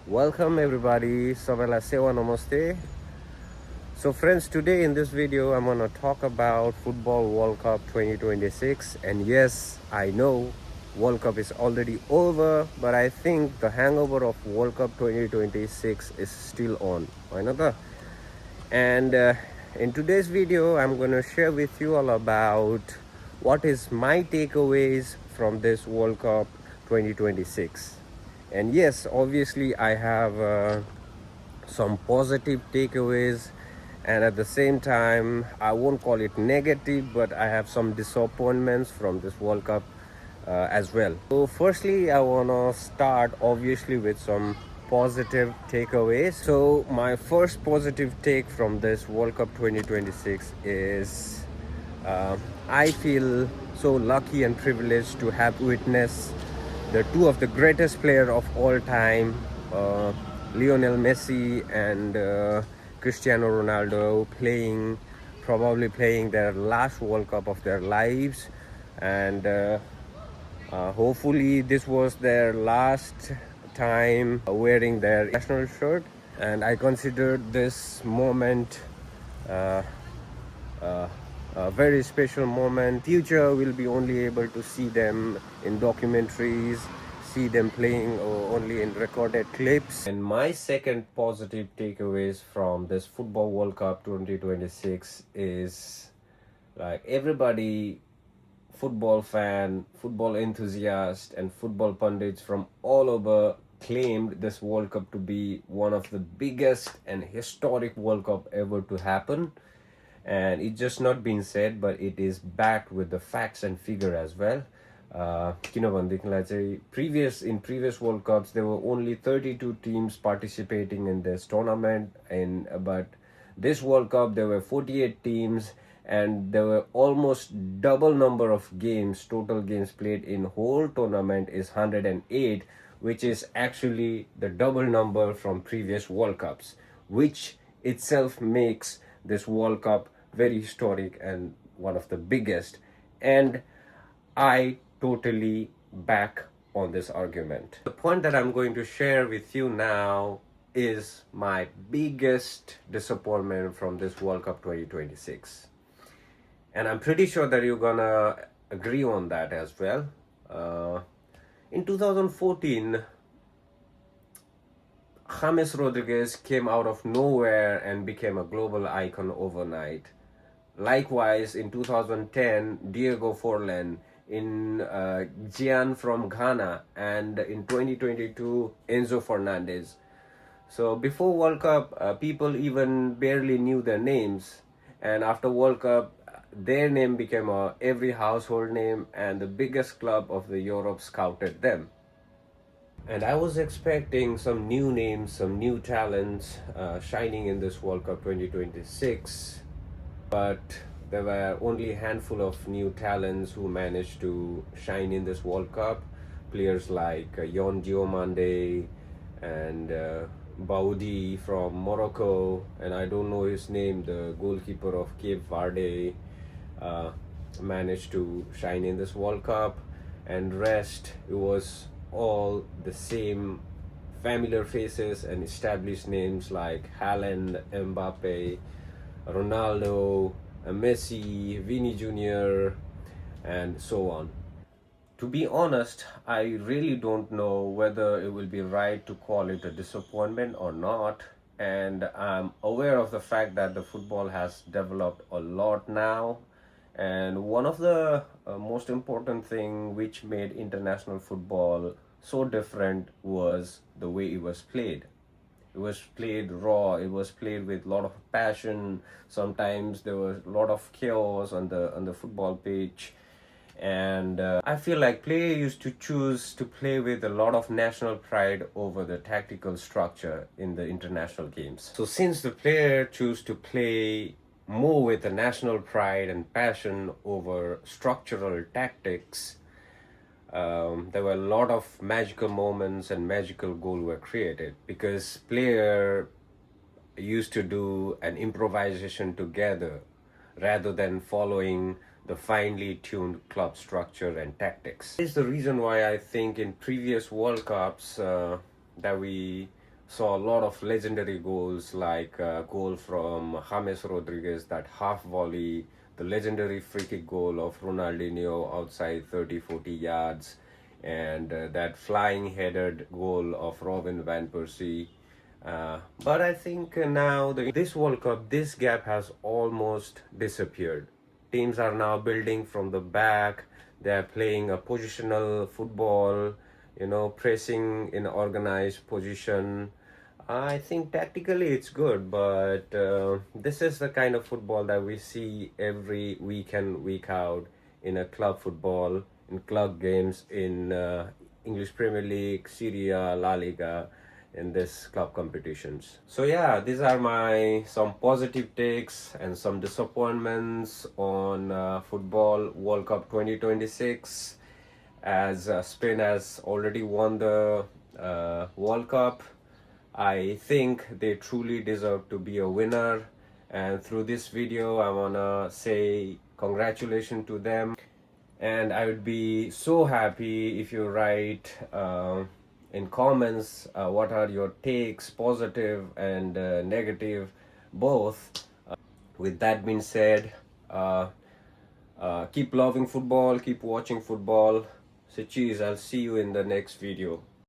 Welcome everybody, Savela Sewa Namaste. So friends, today in this video I'm gonna talk about Football World Cup 2026. And yes, I know World Cup is already over, but I think the hangover of World Cup 2026 is still on. Why not? And in today's video I'm gonna share with you all about what is my takeaways from this World Cup 2026. And yes, obviously I have some positive takeaways, and at the same time I won't call it negative, but I have some disappointments from this World Cup as well. So firstly I want to start obviously with some positive takeaways. So my first positive take from this World Cup 2026 is I feel so lucky and privileged to have witnessed the two of the greatest player of all time, Lionel Messi and Cristiano Ronaldo, probably playing their last World Cup of their lives, and hopefully this was their last time wearing their national shirt. And I consider this moment uh, uh, a very special moment. Future will be only able to see them in documentaries, see them playing only in recorded clips. And my second positive takeaways from this Football World Cup 2026 is like everybody, football fan, football enthusiast, and football pundits from all over claimed this World Cup to be one of the biggest and historic World Cup ever to happen. And it just not been said, but it is backed with the facts and figure as well. किनभनेदेखिलाई चाहिँ previous World Cups there were only 32 teams participating in this tournament, and but this World Cup there were 48 teams, and there were almost double number of games. Total games played in whole tournament is 108, which is actually the double number from previous World Cups, which itself makes this World Cup very historic and one of the biggest. And I totally back on this argument. The point that I'm going to share with you now is my biggest disappointment from this World Cup 2026. And I'm pretty sure that you're gonna agree on that as well. In 2014, James Rodriguez came out of nowhere and became a global icon overnight. Likewise, in 2010, Diego Forlan, in Gian from Ghana, and in 2022, Enzo Fernandez. So before World Cup, people even barely knew their names, and after World Cup, their name became every household name, and the biggest club of the Europe scouted them. And I was expecting some new names, some new talents shining in this World Cup 2026, but there were only a handful of new talents who managed to shine in this World Cup. Players like Yon Diomande and Baudi from Morocco, and I don't know his name, the goalkeeper of Cape Verde, managed to shine in this World Cup. And rest, it was all the same familiar faces and established names like Haaland, Mbappe, Ronaldo, Messi, Vini Jr., and so on. To be honest, I really don't know whether it will be right to call it a disappointment or not. And I'm aware of the fact that the football has developed a lot now. And one of the most important thing which made international football so different was the way it was played. It was played raw. It was played with a lot of passion. Sometimes there was a lot of chaos on the football pitch, and I feel like players used to choose to play with a lot of national pride over the tactical structure in the international games. So since the player choose to play more with the national pride and passion over structural tactics, there were a lot of magical moments and magical goals were created because player used to do an improvisation together rather than following the finely tuned club structure and tactics. This is the reason why I think in previous World Cups that we saw a lot of legendary goals like goal from James Rodriguez, that half volley, the legendary free kick goal of Ronaldinho outside 30-40 yards, and that flying headed goal of Robin van Persie. But I think now this World Cup, this gap has almost disappeared. Teams are now building from the back. They are playing a positional football, pressing in organized position. I think tactically it's good, but this is the kind of football that we see every week in, week out in a club football, in club games, in English Premier League, Serie A, La Liga, in this club competitions. So yeah, these are my some positive takes and some disappointments on football World Cup 2026, as Spain has already won the World Cup. I think they truly deserve to be a winner, and through this video I wanna say congratulations to them, and I would be so happy if you write in comments what are your takes, positive and negative both. With that being said, keep loving football, keep watching football. So cheers, I'll see you in the next video.